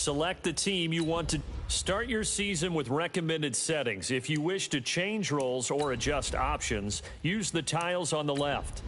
Select the team you want to start your season with recommended settings. If you wish to change roles or adjust options, use the tiles on the left.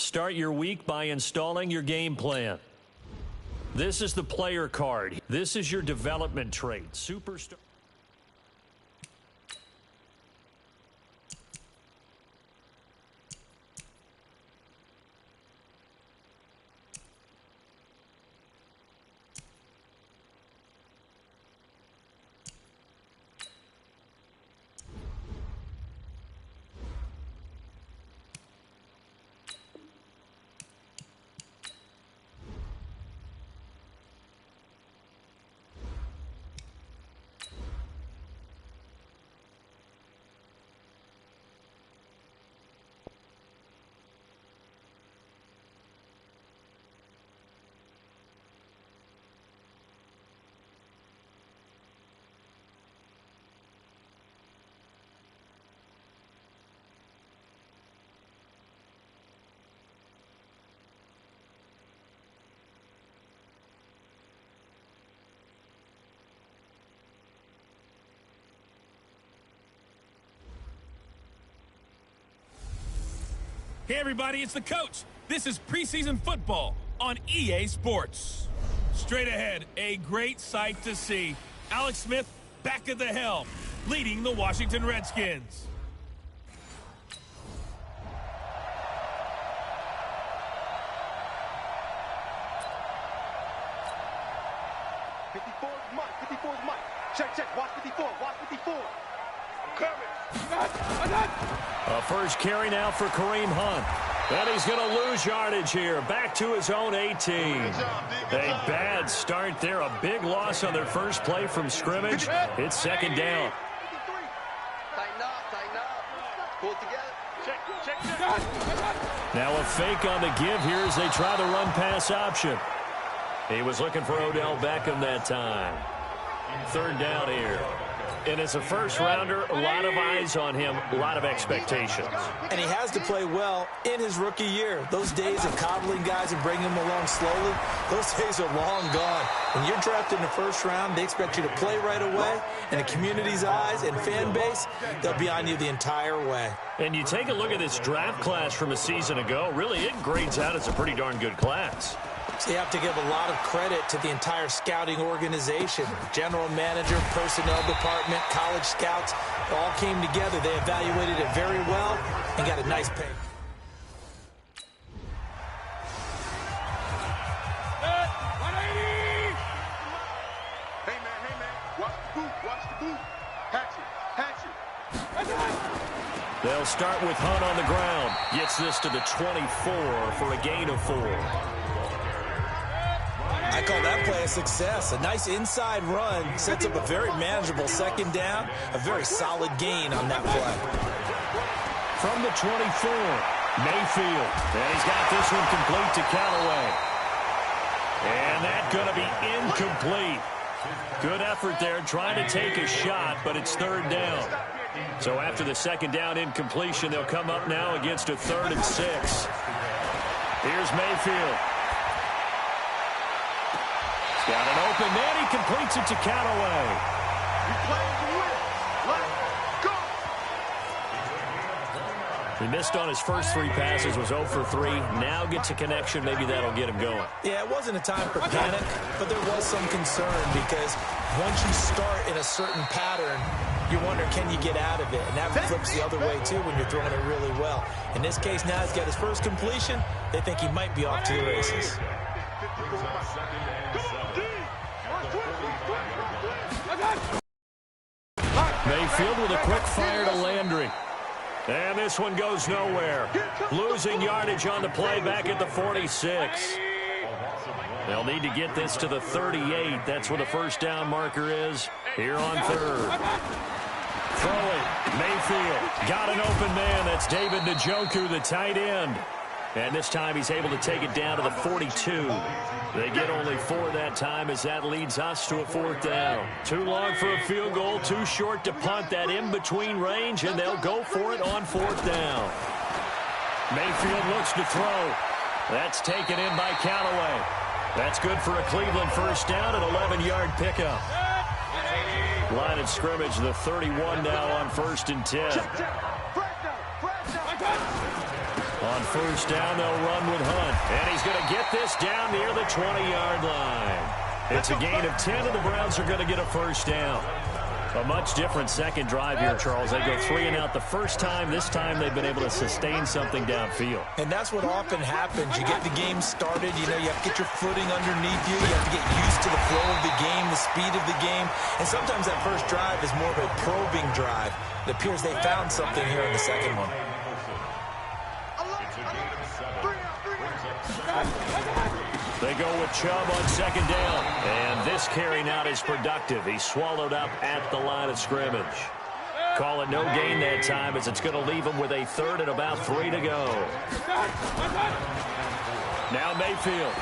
Start your week by installing your game plan. This is the player card. This is your development trait. Superstar. Hey, everybody, it's the coach. This is preseason football on EA Sports. Straight ahead, a great sight to see. Alex Smith back at the helm, leading the Washington Redskins. Check, watch 54, watch 54. I'm coming. A first carry now for Kareem Hunt. And he's going to lose yardage here. Back to his own 18. A bad start there. A big loss on their first play from scrimmage. It's second down. Tighten up. Pull it together. Check. Now a fake on the give here as they try the run-pass option. He was looking for Odell Beckham that time. Third down here. And as a first-rounder, a lot of eyes on him, a lot of expectations. And he has to play well in his rookie year. Those days of coddling guys and bringing them along slowly, those days are long gone. When you're drafted in the first round, they expect you to play right away. And the community's eyes and fan base, they'll be on you the entire way. And you take a look at this draft class from a season ago, really it grades out as a pretty darn good class. So you have to give a lot of credit to the entire scouting organization. General manager, personnel department, college scouts, all came together. They evaluated it very well and got a nice pick. Hey, man. Watch the boot. Hatch it. They'll start with Hunt on the ground. Gets this to the 24 for a gain of 4. I call that play a success. A nice inside run sets up a very manageable second down. A very solid gain on that play. From the 24, Mayfield. And he's got this one complete to Callaway. And that's going to be incomplete. Good effort there trying to take a shot, but it's third down. So after the second down incompletion, they'll come up now against a 3rd and 6. Here's Mayfield. Got an open man. He completes it to Callaway. He missed on his first 3 passes, was 0 for 3. Now gets a connection. Maybe that'll get him going. Yeah, it wasn't a time for panic, but there was some concern because once you start in a certain pattern, you wonder, can you get out of it? And that flips the other way, too, when you're throwing it really well. In this case, now he's got his first completion. They think he might be off to the races. Mayfield with a quick fire to Landry. And this one goes nowhere. Losing yardage on the play back at the 46. They'll need to get this to the 38. That's where the first down marker is here on 3rd. Throw it. Mayfield got an open man. That's David Njoku, the tight end. And this time he's able to take it down to the 42. They get only 4 that time as that leads us to a 4th down. Too long for a field goal, too short to punt that in-between range, and they'll go for it on 4th down. Mayfield looks to throw. That's taken in by Callaway. That's good for a Cleveland first down, an 11-yard pickup. Line of scrimmage, the 31 now on 1st and 10. On first down, they'll run with Hunt. And he's going to get this down near the 20-yard line. It's a gain of 10, and the Browns are going to get a first down. A much different second drive here, Charles. They go 3 and out the first time. This time they've been able to sustain something downfield. And that's what often happens. You get the game started. You know, you have to get your footing underneath you. You have to get used to the flow of the game, the speed of the game. And sometimes that first drive is more of a probing drive. It appears they found something here in the second one. They go with Chubb on second down. And this carry now is productive. He's swallowed up at the line of scrimmage. Call it no gain that time as it's going to leave him with a 3rd and about 3 to go. Now Mayfield.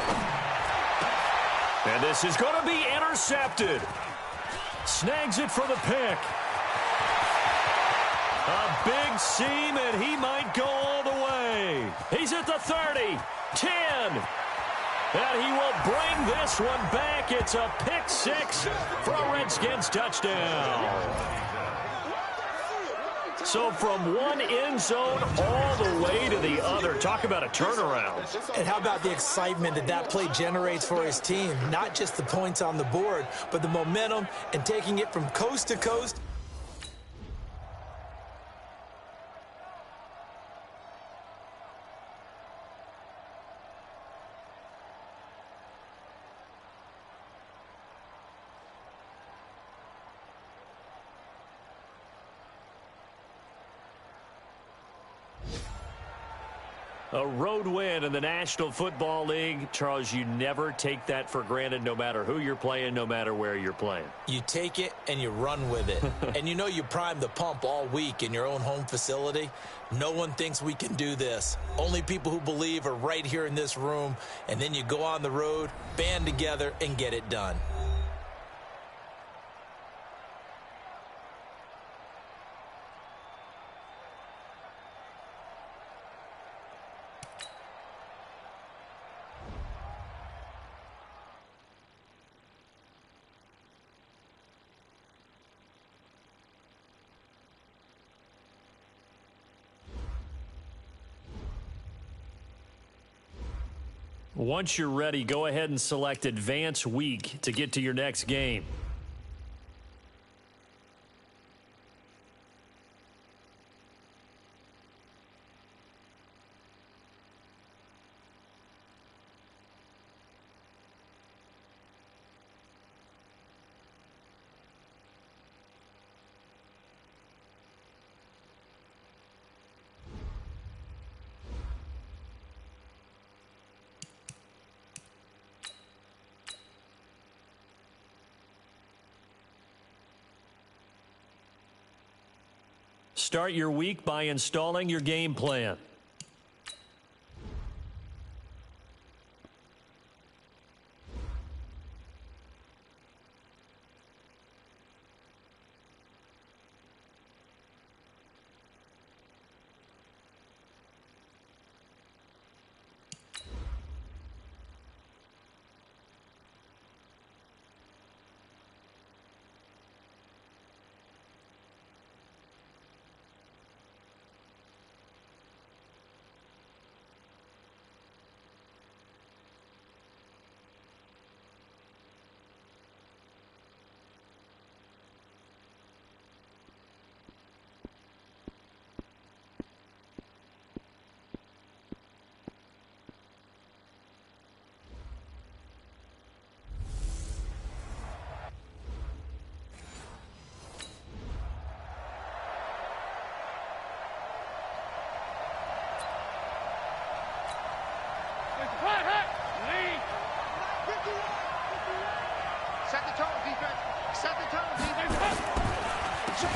And this is going to be intercepted. Snags it for the pick. A big seam, and he might go all the way. He's at the 30, 10. And he will bring this one back. It's a pick 6 for a Redskins touchdown. So from one end zone all the way to the other. Talk about a turnaround. And how about the excitement that that play generates for his team? Not just the points on the board, but the momentum and taking it from coast to coast. A road win in the National Football League. Charles, you never take that for granted no matter who you're playing, no matter where you're playing. You take it and you run with it. And you know you primed the pump all week in your own home facility. No one thinks we can do this. Only people who believe are right here in this room. And then you go on the road, band together, and get it done. Once you're ready, go ahead and select Advance Week to get to your next game. Start your week by installing your game plan.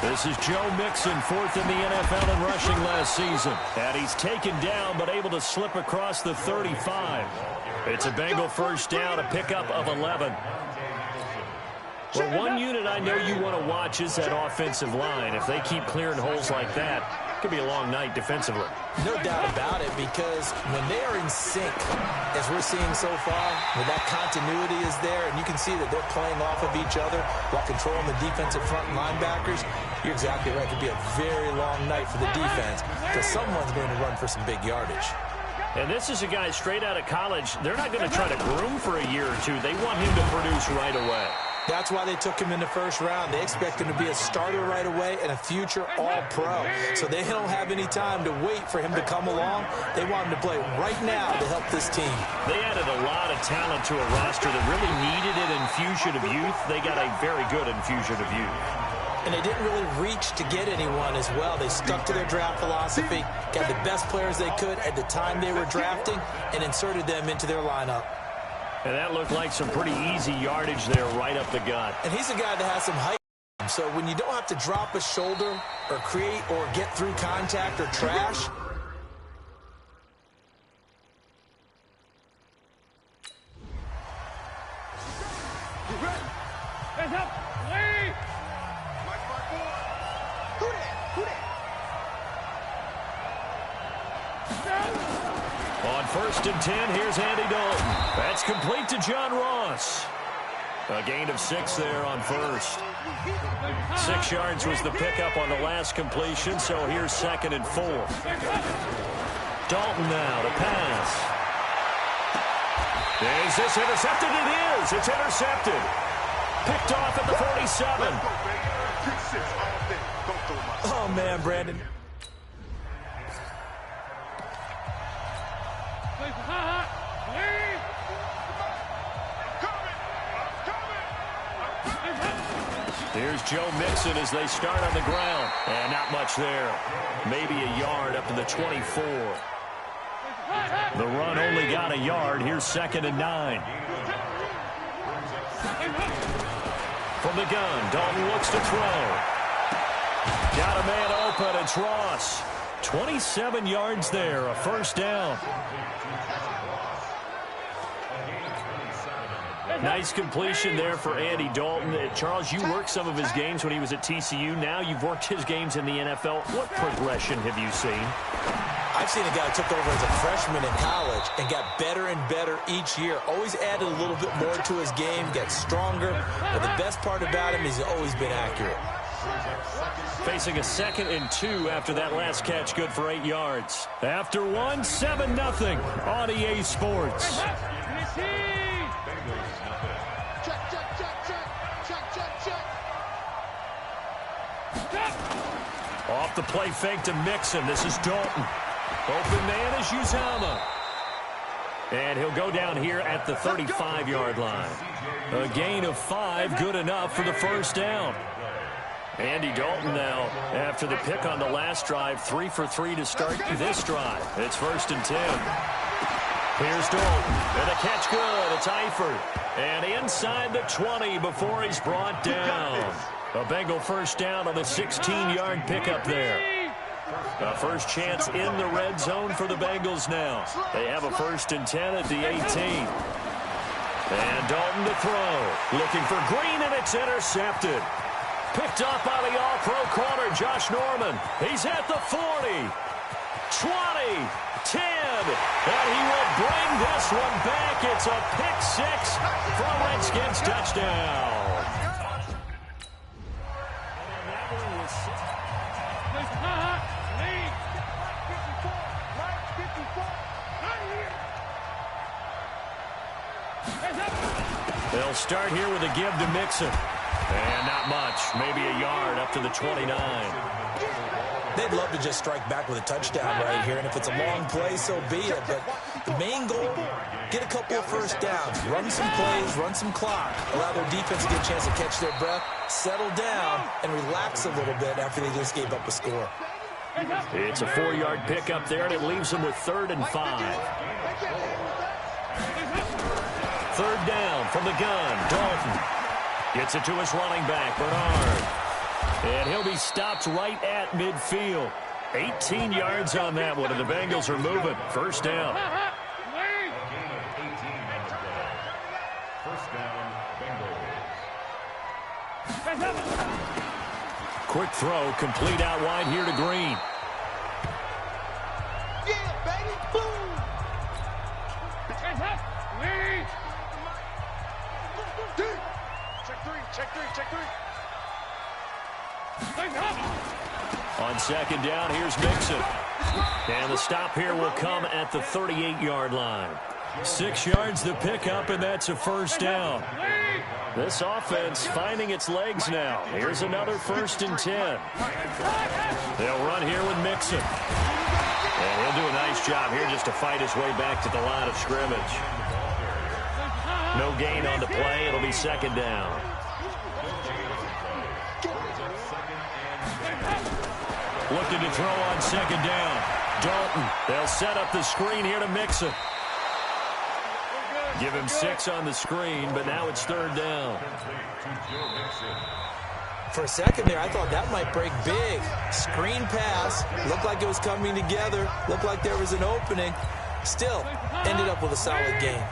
This is Joe Mixon, fourth in the NFL in rushing last season. And he's taken down, but able to slip across the 35. It's a Bengal first down, a pickup of 11. Well, one unit I know you want to watch is that offensive line. If they keep clearing holes like that, it could be a long night defensively. No doubt about it, because when they are in sync, as we're seeing so far, when that continuity is there, and you can see that they're playing off of each other while controlling the defensive front linebackers, you're exactly right. It could be a very long night for the defense because someone's going to run for some big yardage. And this is a guy straight out of college. They're not going to try to groom for a year or two. They want him to produce right away. That's why they took him in the first round. They expect him to be a starter right away and a future All-Pro. So they don't have any time to wait for him to come along. They want him to play right now to help this team. They added a lot of talent to a roster that really needed an infusion of youth. They got a very good infusion of youth. And they didn't really reach to get anyone as well. They stuck to their draft philosophy, got the best players they could at the time they were drafting, and inserted them into their lineup. And that looked like some pretty easy yardage there right up the gut. And he's a guy that has some height. So when you don't have to drop a shoulder or create or get through contact or trash, on 1st and 10, here's Andy Dalton. That's complete to John Ross. A gain of 6 there on first. 6 yards was the pickup on the last completion, so here's 2nd and 4. Dalton now to pass. Is this intercepted? It is. It's intercepted. Picked off at the 47. Oh, man, Brandon. Here's Joe Mixon as they start on the ground. And not much there. Maybe a yard up to the 24. The run only got a yard. Here's 2nd and 9. From the gun, Dalton looks to throw. Got a man open. It's Ross. 27 yards there, a first down. Nice completion there for Andy Dalton. Charles, you worked some of his games when he was at TCU. Now you've worked his games in the NFL. What progression have you seen? I've seen a guy who took over as a freshman in college and got better and better each year. Always added a little bit more to his game, got stronger. But the best part about him is he's always been accurate. Facing a 2nd and 2 after that last catch, good for 8 yards. After 1, 7-0 on EA Sports. Off the play fake to Mixon. This is Dalton. Open man is Uzomah. And he'll go down here at the 35-yard line. A gain of 5, good enough for the first down. Andy Dalton now, after the pick on the last drive, 3 for 3 to start this drive. It's 1st and 10. Here's Dalton. And a catch good. It's Eifert. And inside the 20 before he's brought down. A Bengal first down on the 16-yard pickup there. A first chance in the red zone for the Bengals now. They have a 1st and 10 at the 18. And Dalton to throw. Looking for Green, and it's intercepted. Picked up by the all-pro corner, Josh Norman. He's at the 40, 20, 10, and he will bring this one back. It's a pick 6 for a Redskins touchdown. They'll start here with a give to Mixon. And not much, maybe a yard up to the 29. They'd love to just strike back with a touchdown right here, and if it's a long play, so be it. But the main goal, get a couple of first downs, run some plays, run some clock, allow their defense to get a chance to catch their breath, settle down, and relax a little bit after they just gave up a score. It's a 4-yard pickup there, and it leaves them with 3rd and 5. 3rd down from the gun, Dalton. Gets it to his running back, Bernard. And he'll be stopped right at midfield. 18 yards on that one, and the Bengals are moving. First down. Quick throw, complete out wide here to Green. Yeah, baby, boom! Check three. On 2nd down, here's Mixon. And the stop here will come at the 38-yard line. 6 yards the pickup, and that's a first down. This offense finding its legs now. Here's another 1st and 10. They'll run here with Mixon. And he'll do a nice job here just to fight his way back to the line of scrimmage. No gain on the play. It'll be 2nd down. Looking to throw on 2nd down. Dalton. They'll set up the screen here to Mixon. Give him 6 on the screen, but now it's 3rd down. For a second there, I thought that might break big. Screen pass. Looked like it was coming together. Looked like there was an opening. Still, ended up with a solid game.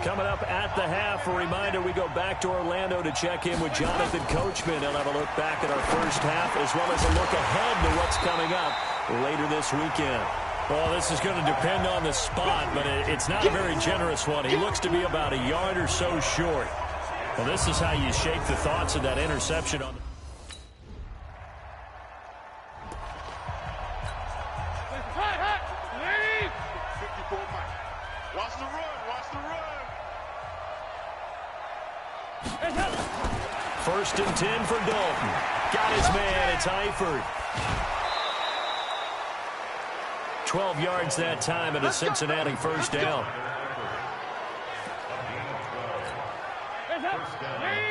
Coming up at the half, a reminder, we go back to Orlando to check in with Jonathan Coachman. He'll have a look back at our first half, as well as a look ahead to what's coming up later this weekend. Well, this is going to depend on the spot, but it's not a very generous one. He looks to be about a yard or so short. Well, this is how you shake the thoughts of that interception on the... Watch the run, watch the run. First and 10 for Dalton. Got his man. It's Eifert. 12 yards that time and a Cincinnati first down.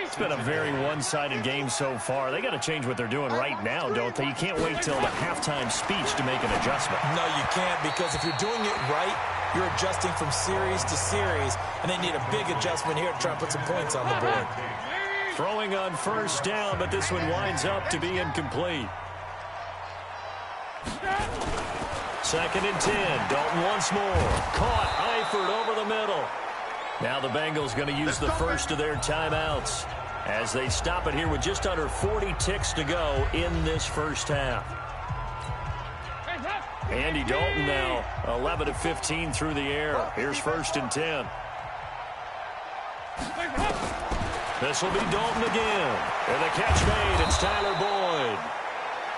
It's been a very one-sided game so far. They got to change what they're doing right now, don't they? You can't wait till the halftime speech to make an adjustment. No, you can't, because if you're doing it right, you're adjusting from series to series, and they need a big adjustment here to try and put some points on the board. Throwing on first down, but this one winds up to be incomplete. Second and 10. Dalton once more. Caught. Eifert over the middle. Now the Bengals going to use the first of their timeouts as they stop it here with just under 40 ticks to go in this first half. Andy Dalton now 11 of 15 through the air. Here's first and 10. This will be Dalton again. And the catch made. It's Tyler Boyd.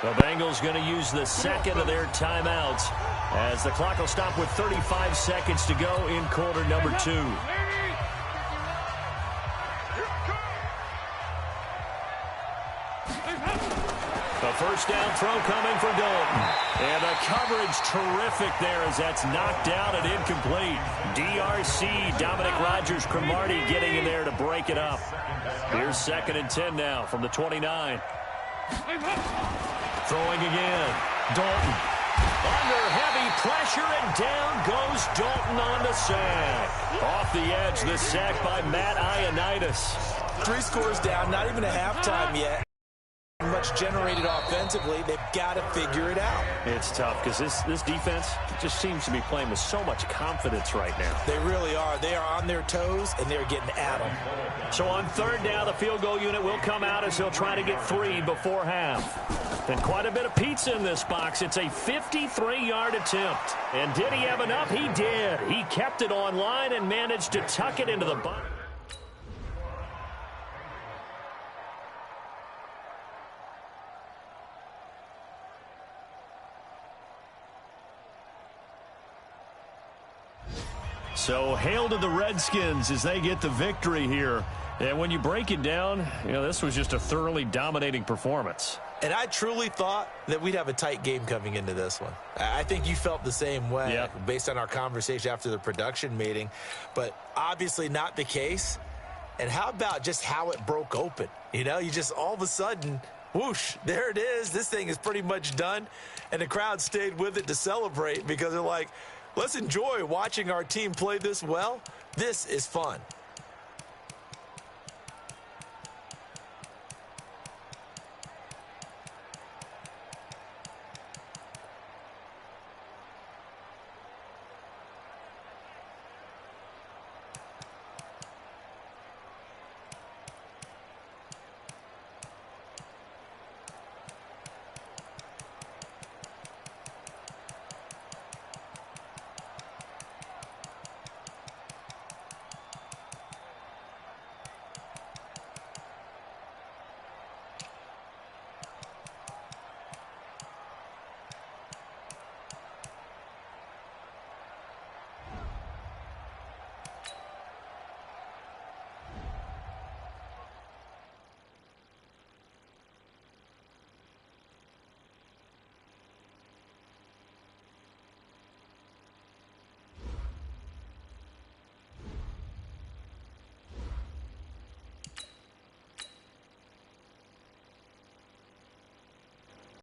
The Bengals going to use the second of their timeouts as the clock will stop with 35 seconds to go in quarter number 2. The first down throw coming for Dalton. And the coverage terrific there as that's knocked out and incomplete. DRC, Dominic Rodgers-Cromartie getting in there to break it up. Here's second and 10 now from the 29. Throwing again. Dalton. Under heavy pressure, and down goes Dalton on the sack. Off the edge, the sack by Matt Ioannidis. 3 scores down, not even a halftime yet. Much generated offensively, they've got to figure it out. It's tough because this defense just seems to be playing with so much confidence right now. They really are. They are on their toes, and they're getting at them. So on third down, the field goal unit will come out as they'll try to get 3 before half. And quite a bit of pizza in this box. It's a 53-yard attempt. And did he have enough? He did. He kept it on line and managed to tuck it into the box. So hail to the Redskins as they get the victory here. And when you break it down, this was just a thoroughly dominating performance. And I truly thought that we'd have a tight game coming into this one. I think you felt the same way based on our conversation after the production meeting. But obviously not the case. And how about just how it broke open? You just all of a sudden, whoosh, there it is. This thing is pretty much done. And the crowd stayed with it to celebrate because they're like, let's enjoy watching our team play this well. This is fun.